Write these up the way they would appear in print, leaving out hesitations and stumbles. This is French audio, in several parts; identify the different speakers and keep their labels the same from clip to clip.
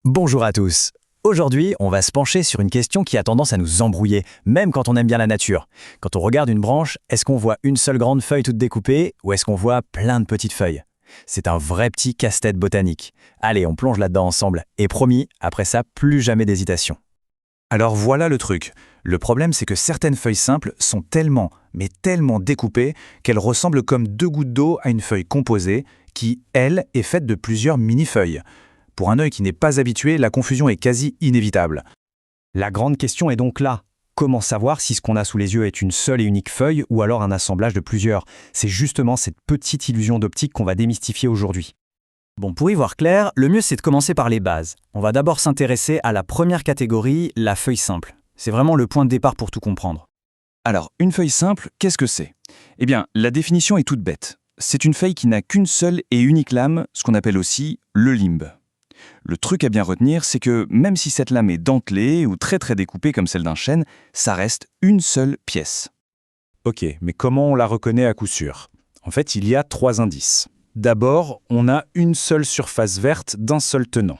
Speaker 1: Bonjour à tous. Aujourd'hui, on va se pencher sur une question qui a tendance à nous embrouiller, même quand on aime bien la nature. Quand on regarde une branche, est-ce qu'on voit une seule grande feuille toute découpée ou est-ce qu'on voit plein de petites feuilles? C'est un vrai petit casse-tête botanique. Allez, on plonge là-dedans ensemble. Et promis, après ça, plus jamais d'hésitation.
Speaker 2: Alors voilà le truc. Le problème, c'est que certaines feuilles simples sont tellement, mais tellement découpées qu'elles ressemblent comme deux gouttes d'eau à une feuille composée qui, elle, est faite de plusieurs mini-feuilles. Pour un œil qui n'est pas habitué, la confusion est quasi inévitable.
Speaker 3: La grande question est donc là. Comment savoir si ce qu'on a sous les yeux est une seule et unique feuille ou alors un assemblage de plusieurs? C'est justement cette petite illusion d'optique qu'on va démystifier aujourd'hui.
Speaker 1: Bon, pour y voir clair, le mieux c'est de commencer par les bases. On va d'abord s'intéresser à la première catégorie, la feuille simple. C'est vraiment le point de départ pour tout comprendre.
Speaker 2: Alors, une feuille simple, qu'est-ce que c'est? Eh bien, la définition est toute bête. C'est une feuille qui n'a qu'une seule et unique lame, ce qu'on appelle aussi le limbe. Le truc à bien retenir, c'est que même si cette lame est dentelée ou très découpée comme celle d'un chêne, ça reste une seule pièce.
Speaker 4: Ok, mais comment on la reconnaît à coup sûr? En fait, il y a 3 indices. D'abord, on a une seule surface verte d'un seul tenant.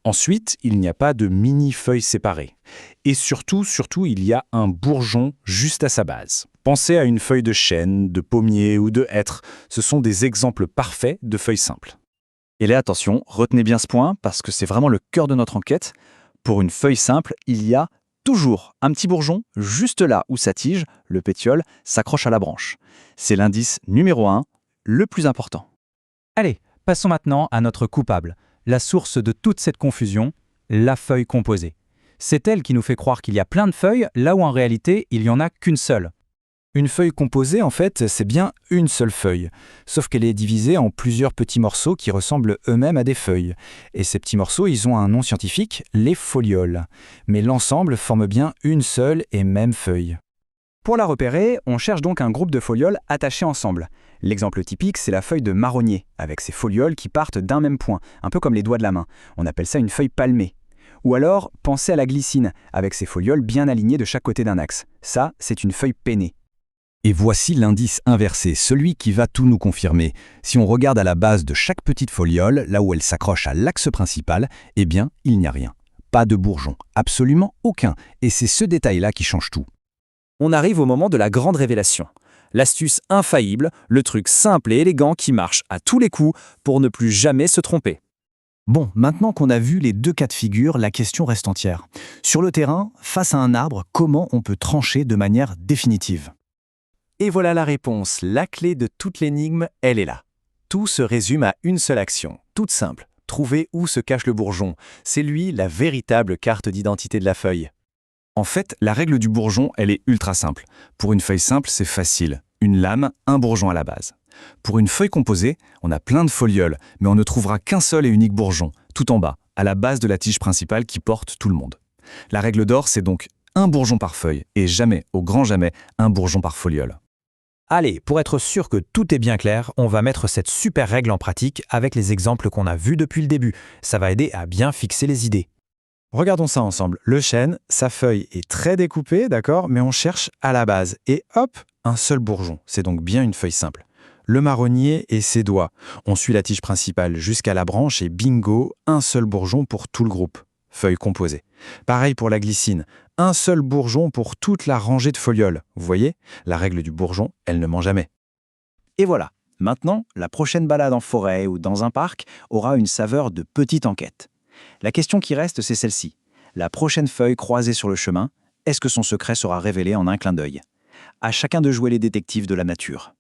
Speaker 4: Ensuite, il n'y a pas de mini-feuilles séparées. Et surtout, il y a un bourgeon juste à sa base. Pensez à une feuille de chêne, de pommier ou de hêtre. Ce sont des exemples parfaits de feuilles simples.
Speaker 2: Et là, attention, retenez bien ce point parce que c'est vraiment le cœur de notre enquête. Pour une feuille simple, il y a toujours un petit bourgeon juste là où sa tige, le pétiole, s'accroche à la branche. C'est l'indice numéro 1, le plus important.
Speaker 3: Allez, passons maintenant à notre coupable, la source de toute cette confusion, la feuille composée. C'est elle qui nous fait croire qu'il y a plein de feuilles, là où en réalité, il n'y en a qu'une seule.
Speaker 4: Une feuille composée, en fait, c'est bien une seule feuille, sauf qu'elle est divisée en plusieurs petits morceaux qui ressemblent eux-mêmes à des feuilles. Et ces petits morceaux, ils ont un nom scientifique, les folioles. Mais l'ensemble forme bien une seule et même feuille.
Speaker 3: Pour la repérer, on cherche donc un groupe de folioles attachés ensemble. L'exemple typique, c'est la feuille de marronnier, avec ses folioles qui partent d'un même point, un peu comme les doigts de la main. On appelle ça une feuille palmée. Ou alors, pensez à la glycine, avec ses folioles bien alignées de chaque côté d'un axe. Ça, c'est une feuille pennée.
Speaker 5: Et voici l'indice inversé, celui qui va tout nous confirmer. Si on regarde à la base de chaque petite foliole, là où elle s'accroche à l'axe principal, eh bien, il n'y a rien. Pas de bourgeon, absolument aucun. Et c'est ce détail-là qui change tout.
Speaker 1: On arrive au moment de la grande révélation. L'astuce infaillible, le truc simple et élégant qui marche à tous les coups pour ne plus jamais se tromper.
Speaker 6: Bon, maintenant qu'on a vu les deux cas de figure, la question reste entière. Sur le terrain, face à un arbre, comment on peut trancher de manière définitive?
Speaker 7: Et voilà la réponse. La clé de toute l'énigme, elle est là. Tout se résume à une seule action, toute simple. Trouver où se cache le bourgeon. C'est lui la véritable carte d'identité de la feuille.
Speaker 2: En fait, la règle du bourgeon, elle est ultra simple. Pour une feuille simple, c'est facile. Une lame, un bourgeon à la base. Pour une feuille composée, on a plein de folioles, mais on ne trouvera qu'un seul et unique bourgeon, tout en bas, à la base de la tige principale qui porte tout le monde. La règle d'or, c'est donc un bourgeon par feuille, et jamais, au grand jamais, un bourgeon par foliole.
Speaker 3: Allez, pour être sûr que tout est bien clair, on va mettre cette super règle en pratique avec les exemples qu'on a vus depuis le début. Ça va aider à bien fixer les idées.
Speaker 4: Regardons ça ensemble. Le chêne, sa feuille est très découpée, d'accord, mais on cherche à la base. Et hop, un seul bourgeon. C'est donc bien une feuille simple. Le marronnier et ses doigts. On suit la tige principale jusqu'à la branche et bingo, un seul bourgeon pour tout le groupe. Feuille composée. Pareil pour la glycine. Un seul bourgeon pour toute la rangée de folioles. Vous voyez, la règle du bourgeon, elle ne ment jamais.
Speaker 6: Et voilà, maintenant, la prochaine balade en forêt ou dans un parc aura une saveur de petite enquête. La question qui reste, c'est celle-ci. La prochaine feuille croisée sur le chemin, est-ce que son secret sera révélé en un clin d'œil? À chacun de jouer les détectives de la nature.